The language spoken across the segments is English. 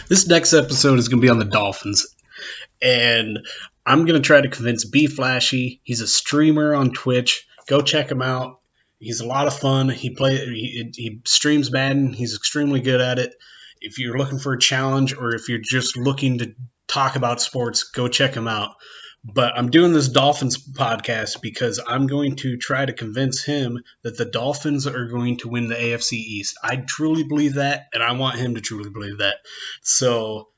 This next episode is going to be on the Dolphins, and I'm going to try to convince B Flashy. He's a streamer on Twitch. Go check him out. He's a lot of fun. He streams Madden. He's extremely good at it. If you're looking for a challenge or if you're just looking to talk about sports, go check him out. But I'm doing this Dolphins podcast because I'm going to try to convince him that the Dolphins are going to win the AFC East. I truly believe that, and I want him to truly believe that. So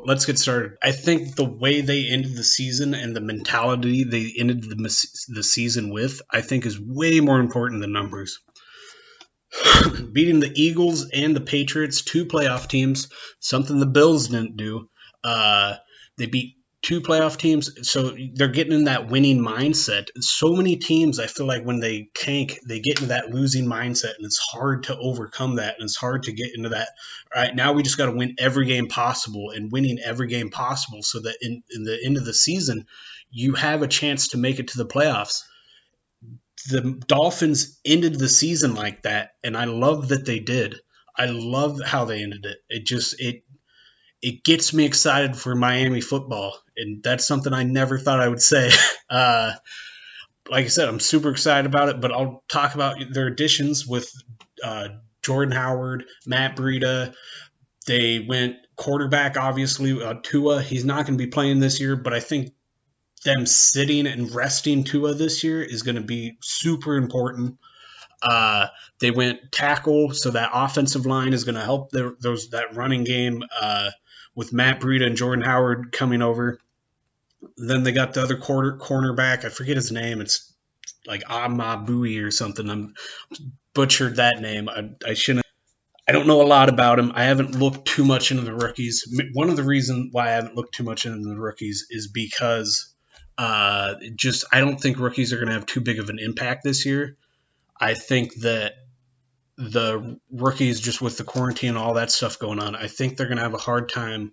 let's get started. I think the way they ended the season and the mentality they ended the season with, I think is way more important than numbers. Beating the Eagles and the Patriots, two playoff teams, something the Bills didn't do. They beat two playoff teams, so they're getting in that winning mindset. So many teams, I feel like when they tank, they get into that losing mindset, and it's hard to overcome that, and it's hard to get into that. All right, now we just got to win every game possible, and winning every game possible so that in the end of the season, you have a chance to make it to the playoffs. The Dolphins ended the season like that, and I love that they did. I love how they ended it. It gets me excited for Miami football, and that's something I never thought I would say. Like I said, I'm super excited about it, but I'll talk about their additions with Jordan Howard, Matt Breida. They went quarterback, obviously, Tua. He's not going to be playing this year, but I think them sitting and resting Tua this year is going to be super important. They went tackle, so that offensive line is going to help that running game with Matt Breida and Jordan Howard coming over. Then they got the other cornerback. I forget his name. It's like Amabui or something. I'm butchered that name. I shouldn't. I don't know a lot about him. I haven't looked too much into the rookies. One of the reasons why I haven't looked too much into the rookies is because I don't think rookies are going to have too big of an impact this year. I think that the rookies, just with the quarantine and all that stuff going on, I think they're going to have a hard time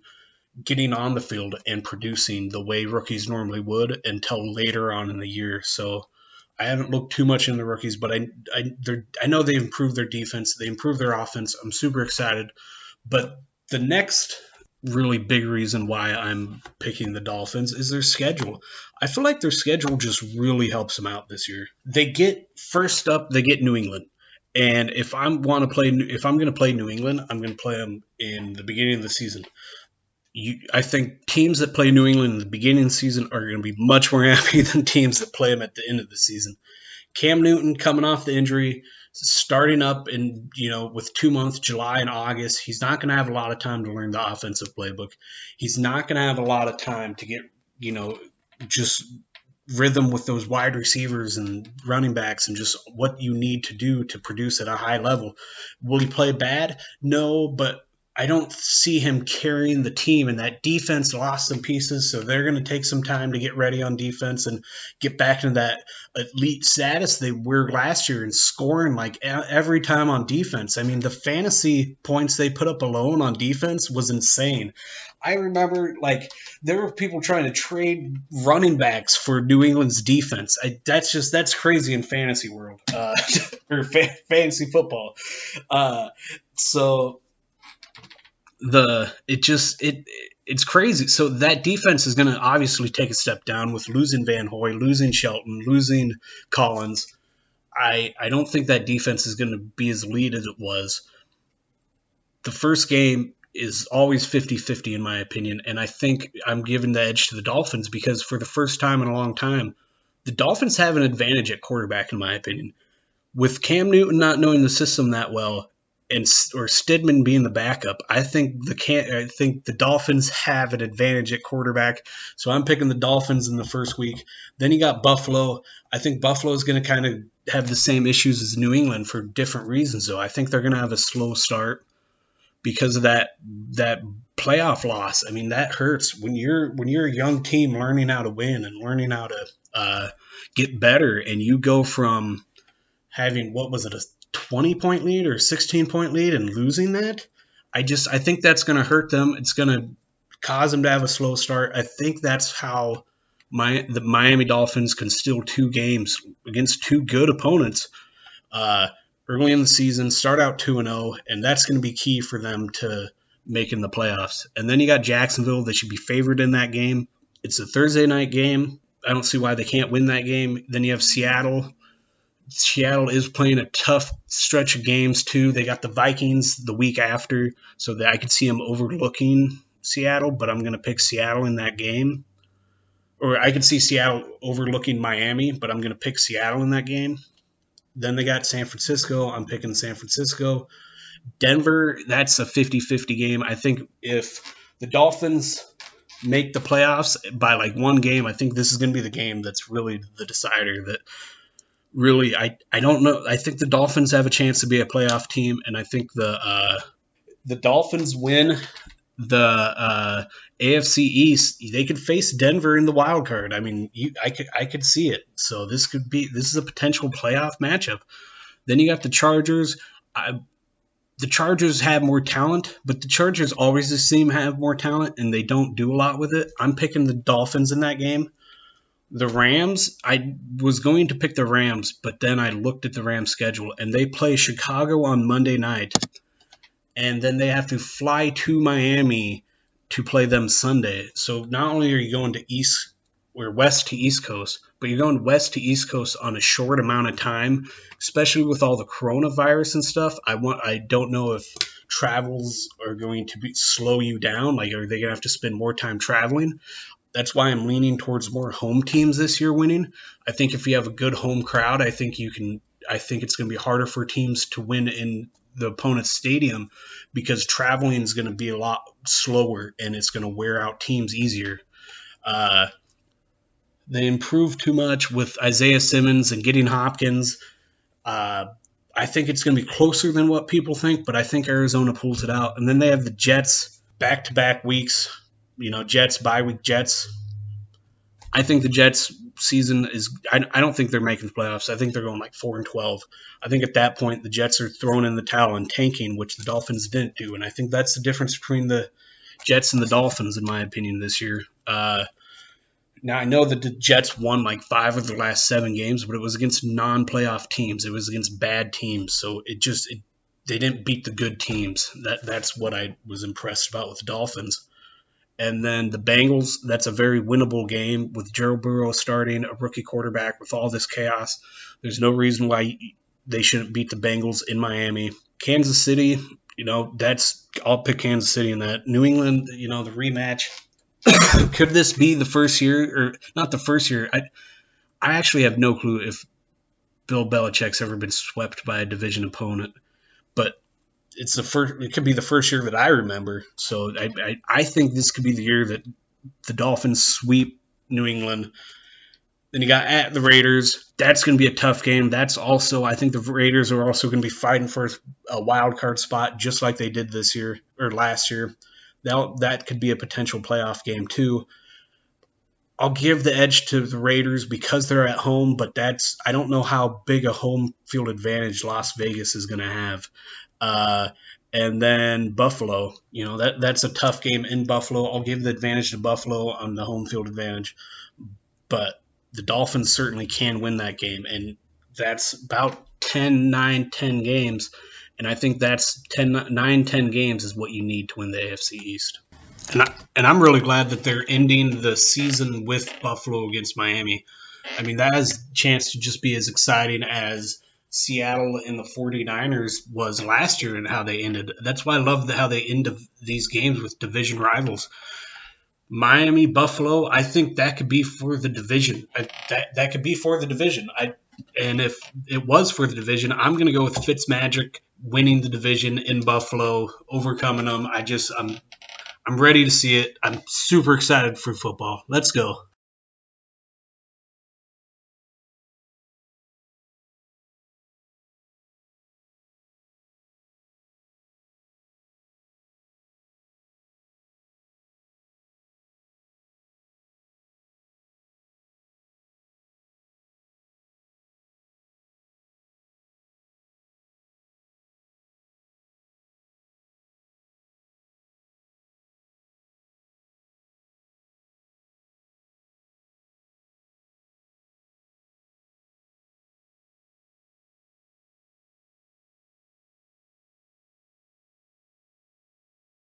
getting on the field and producing the way rookies normally would until later on in the year. So I haven't looked too much into the rookies, but I know they improved their defense. They improved their offense. I'm super excited. But the next really big reason why I'm picking the Dolphins is their schedule. I feel like their schedule just really helps them out this year. They get New England. And if I'm going to play New England, I'm going to play them in the beginning of the season. I think teams that play New England in the beginning of the season are going to be much more happy than teams that play them at the end of the season. Cam Newton coming off the injury, starting up in with 2 months, July and August, he's not going to have a lot of time to learn the offensive playbook. He's not going to have a lot of time to get just rhythm with those wide receivers and running backs and just what you need to do to produce at a high level. Will he play bad? No, but I don't see him carrying the team, and that defense lost some pieces, so they're going to take some time to get ready on defense and get back into that elite status they were last year and scoring like every time on defense. I mean, the fantasy points they put up alone on defense was insane. I remember there were people trying to trade running backs for New England's defense. That's crazy in fantasy world or fantasy football. So it's crazy. So that defense is going to obviously take a step down with losing Van Hoy, losing Shelton, losing Collins. I don't think that defense is going to be as elite as it was. The first game is always 50-50 in my opinion, and I think I'm giving the edge to the Dolphins because for the first time in a long time, the Dolphins have an advantage at quarterback in my opinion. With Cam Newton not knowing the system that well, or Stidman being the backup, I think the Dolphins have an advantage at quarterback. So I'm picking the Dolphins in the first week. Then you got Buffalo. I think Buffalo is going to kind of have the same issues as New England for different reasons, though. I think they're going to have a slow start because of that playoff loss. I mean, that hurts when you're a young team learning how to win and learning how to get better, and you go from having a 20-point lead or 16-point lead and losing that. I think that's going to hurt them. It's going to cause them to have a slow start. I think that's how the Miami Dolphins can steal 2 games against 2 good opponents early in the season, start out 2-0, and that's going to be key for them to making the playoffs. And then you got Jacksonville. They should be favored in that game. It's a Thursday night game. I don't see why they can't win that game. Then you have Seattle. Seattle is playing a tough stretch of games, too. They got the Vikings the week after, so that I could see them overlooking Seattle, but I'm going to pick Seattle in that game. Or I could see Seattle overlooking Miami, but I'm going to pick Seattle in that game. Then they got San Francisco. I'm picking San Francisco. Denver, that's a 50-50 game. I think if the Dolphins make the playoffs by like one game, I think this is going to be the game that's really the decider. That really, I don't know. I think the Dolphins have a chance to be a playoff team, and I think the Dolphins win the AFC East. They could face Denver in the wild card. I mean, I could see it. So this is a potential playoff matchup. Then you got the Chargers. The Chargers have more talent, but the Chargers always seem to have more talent, and they don't do a lot with it. I'm picking the Dolphins in that game. The Rams, I was going to pick the Rams, but then I looked at the Rams schedule, and they play Chicago on Monday night, and then they have to fly to Miami to play them Sunday. So not only are you going to west to East Coast, but you're going west to East Coast on a short amount of time, especially with all the coronavirus and stuff. I don't know if travels are going to slow you down. Like, are they going to have to spend more time traveling? That's why I'm leaning towards more home teams this year winning. I think if you have a good home crowd, I think it's going to be harder for teams to win in the opponent's stadium because traveling is going to be a lot slower and it's going to wear out teams easier. They improved too much with Isaiah Simmons and getting Hopkins. I think it's going to be closer than what people think, but I think Arizona pulls it out. And then they have the Jets back-to-back weeks. Jets, bye-week Jets. I think the Jets season is – I don't think they're making the playoffs. I think they're going like 4-12. I think at that point the Jets are throwing in the towel and tanking, which the Dolphins didn't do. And I think that's the difference between the Jets and the Dolphins, in my opinion, this year. Now, I know that the Jets won like 5 of the last 7 games, but it was against non-playoff teams. It was against bad teams. So they didn't beat the good teams. That's what I was impressed about with the Dolphins. And then the Bengals, that's a very winnable game with Joe Burrow starting, a rookie quarterback with all this chaos. There's no reason why they shouldn't beat the Bengals in Miami. Kansas City, I'll pick Kansas City in that. New England, the rematch. Could this be the first year, or not the first year? I actually have no clue if Bill Belichick's ever been swept by a division opponent, but it could be the first year that I remember. So I think this could be the year that the Dolphins sweep New England. Then you got at the Raiders. That's going to be a tough game. I think the Raiders are also going to be fighting for a wild card spot, just like they did this year or last year. That could be a potential playoff game too. I'll give the edge to the Raiders because they're at home, but I don't know how big a home field advantage Las Vegas is going to have. And then Buffalo, that's a tough game in Buffalo. I'll give the advantage to Buffalo on the home field advantage, but the Dolphins certainly can win that game, and that's about 10 games. And I think that's 9, 10 games is what you need to win the AFC East. And I'm really glad that they're ending the season with Buffalo against Miami. I mean, that has a chance to just be as exciting as Seattle and the 49ers was last year and how they ended. That's why I love how they end these games with division rivals. Miami, Buffalo, I think that could be for the division. That could be for the division. And if it was for the division, I'm going to go with Fitzmagic winning the division in Buffalo, overcoming them. I'm ready to see it. I'm super excited for football. Let's go.